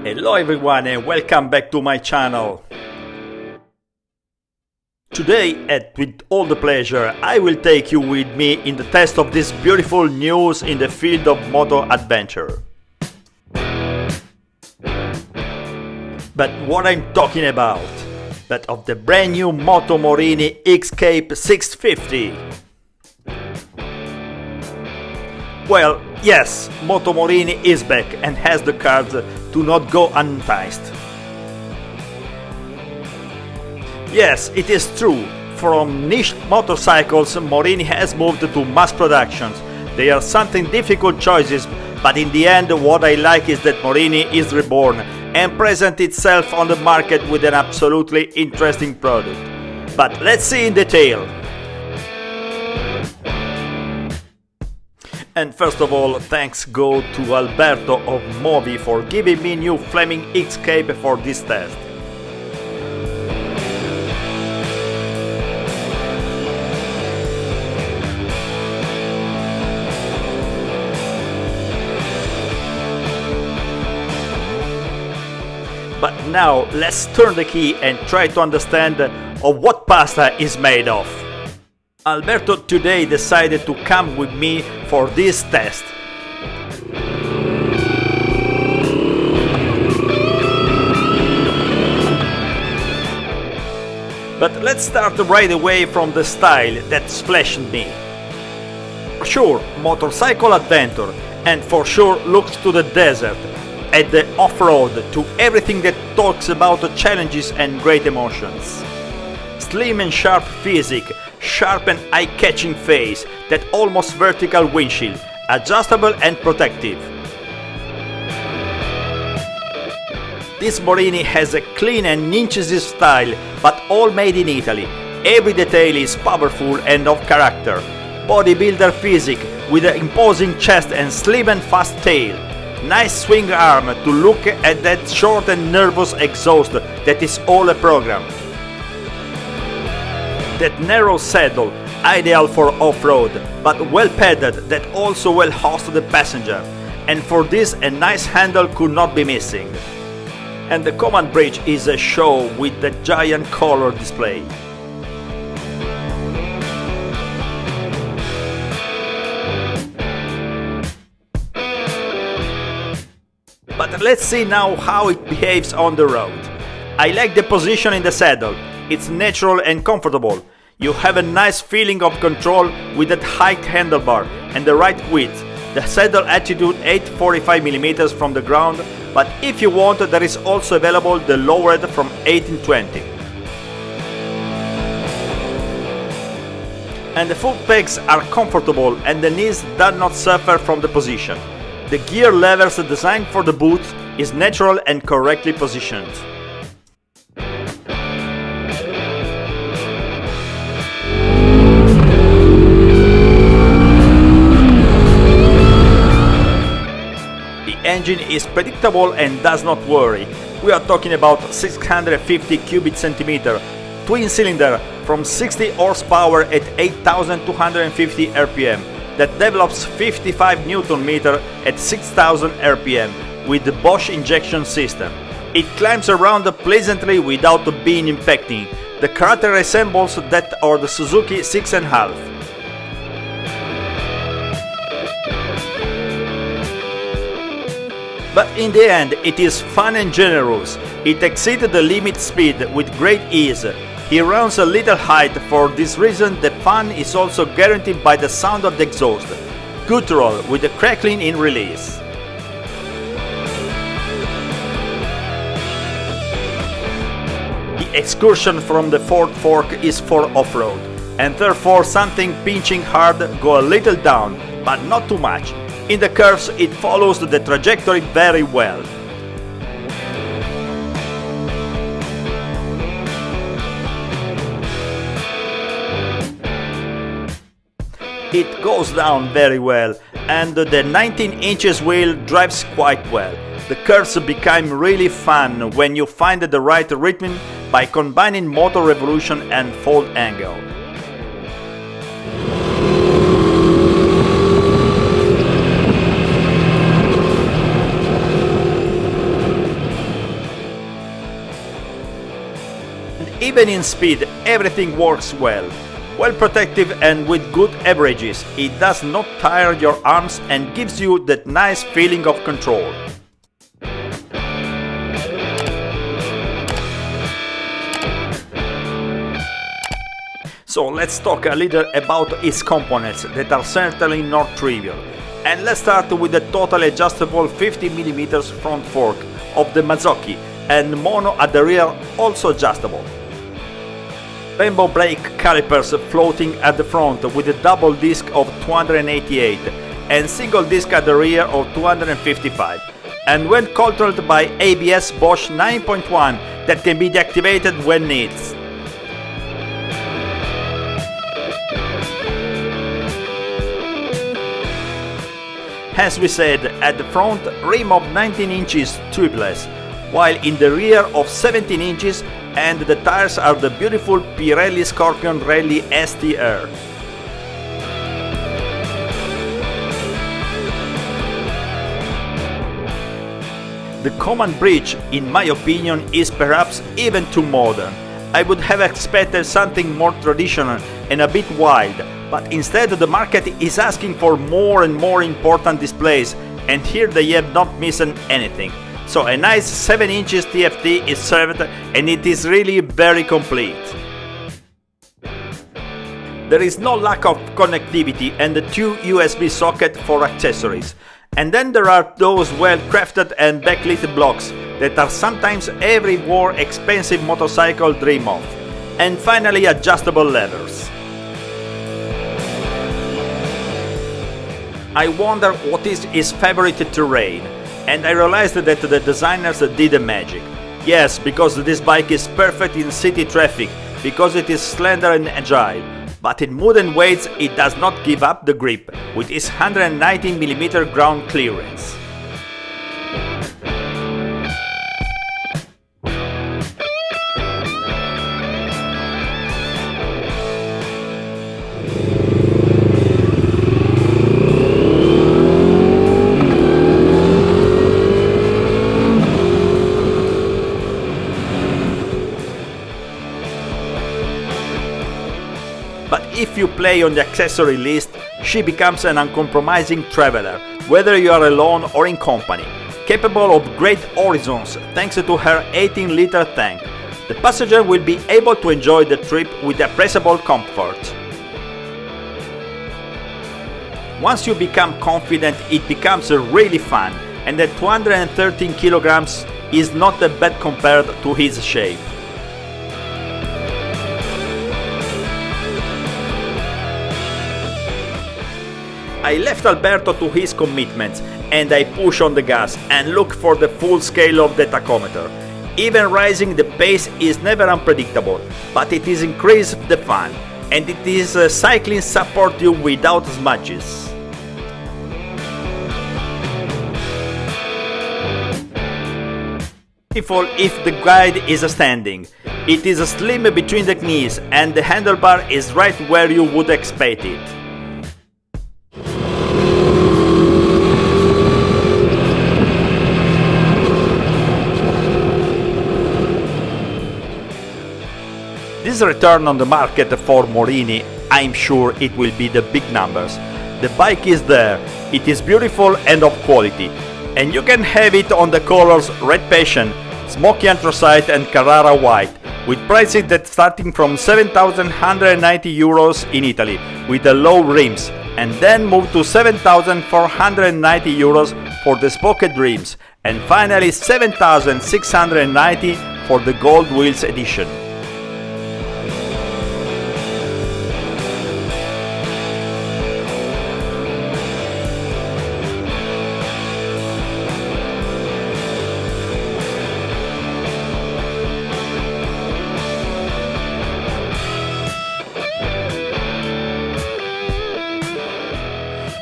Hello everyone and welcome back to my channel. Today, with all the pleasure, I will take you with me in the test of this beautiful news in the field of moto adventure. But what I'm talking about, that of the brand new Moto Morini Escape 650. Well, yes, Moto Morini is back and has the cards to not go unenticed. Yes, it is true, from niche motorcycles Morini has moved to mass productions. They are something difficult choices, but in the end what I like is that Morini is reborn and present itself on the market with an absolutely interesting product. But let's see in detail. And first of all, thanks go to Alberto of MoVi for giving me new Flaming Escape for this test. But now let's turn the key and try to understand of what pasta is made of. Alberto today decided to come with me for this test. But let's start right away from the style that's flashing me. For sure, motorcycle adventure, and for sure looks to the desert, and the off-road, to everything that talks about the challenges and great emotions. Slim and sharp physique, sharp and eye-catching face, that almost vertical windshield, adjustable and protective. This Morini has a clean and incisive style, but all made in Italy. Every detail is powerful and of character. Bodybuilder physique with an imposing chest and slim and fast tail. Nice swing arm to look at that short and nervous exhaust that is all a program. That narrow saddle, ideal for off-road, but well padded that also will host the passenger. And for this a nice handle could not be missing. And the command bridge is a show with the giant color display. But let's see now how it behaves on the road. I like the position in the saddle, it's natural and comfortable. You have a nice feeling of control with that high handlebar and the right width. The saddle attitude 845mm from the ground, but if you want there is also available the lowered from 1820. And the foot pegs are comfortable and the knees do not suffer from the position. The gear levers designed for the boot is natural and correctly positioned. The engine is predictable and does not worry. We are talking about 650 cubic centimeter, twin cylinder from 60 horsepower at 8250 rpm. That develops 55 Nm at 6000 rpm with the Bosch injection system. It climbs around pleasantly without being impacting. The character resembles that of the Suzuki 6.5. But in the end it is fun and generous. It exceeded the limit speed with great ease. He runs a little height, for this reason the fun is also guaranteed by the sound of the exhaust, guttural with a crackling in release. The excursion from the fourth fork is for off-road, and therefore something pinching hard go a little down, but not too much. In the curves it follows the trajectory very well. It goes down very well, and the 19 inches wheel drives quite well. The curves become really fun when you find the right rhythm by combining motor revolution and fold angle. Even in speed, everything works well. Well protective and with good averages, it does not tire your arms and gives you that nice feeling of control. So let's talk a little about its components that are certainly not trivial. And let's start with the totally adjustable 50mm front fork of the Mazzocchi and mono at the rear, also adjustable. Rainbow brake calipers floating at the front with a double disc of 288 and single disc at the rear of 255, and when controlled by ABS Bosch 9.1 that can be deactivated when needed. As we said, at the front, rim of 19 inches tubeless, while in the rear of 17 inches, and the tires are the beautiful Pirelli Scorpion Rally STR. The command bridge, in my opinion, is perhaps even too modern. I would have expected something more traditional and a bit wild, but instead the market is asking for more and more important displays, and here they have not missed anything. So a nice 7 inches TFT is served and it is really very complete. There is no lack of connectivity and the 2 USB sockets for accessories. And then there are those well-crafted and backlit blocks that are sometimes every more expensive motorcycle dream of. And finally, adjustable levers. I wonder what is his favorite terrain. And I realized that the designers did a magic. Yes, because this bike is perfect in city traffic, because it is slender and agile. But in mud and weights it does not give up the grip, with its 119mm ground clearance. But if you play on the accessory list, she becomes an uncompromising traveler, whether you are alone or in company, capable of great horizons thanks to her 18-liter tank. The passenger will be able to enjoy the trip with appreciable comfort. Once you become confident, it becomes really fun, and the 213 kilograms is not that bad compared to his shape. I left Alberto to his commitments and I push on the gas and look for the full scale of the tachometer. Even rising the pace is never unpredictable, but it is increased the fun, and it is cycling support you without smudges. Beautiful if the guide is standing. It is slim between the knees and the handlebar is right where you would expect it. This return on the market for Morini, I'm sure it will be the big numbers. The bike is there, it is beautiful and of quality, and you can have it on the colors Red Passion, Smoky Anthracite and Carrara White, with prices that starting from 7,190 euros in Italy with the low rims, and then move to 7,490 euros for the spoked rims, and finally 7,690 for the Gold Wheels edition.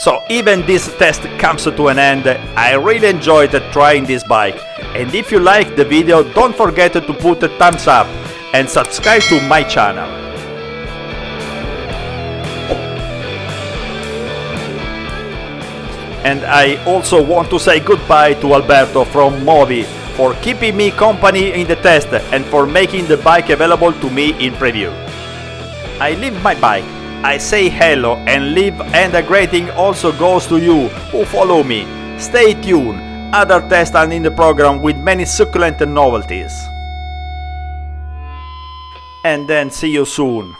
So even this test comes to an end. I really enjoyed trying this bike, and if you liked the video, don't forget to put a thumbs up and subscribe to my channel. And I also want to say goodbye to Alberto from MoVi for keeping me company in the test and for making the bike available to me in preview. I leave my bike, I say hello and leave, and a greeting also goes to you who follow me. Stay tuned, other tests are in the program with many succulent novelties. And then see you soon.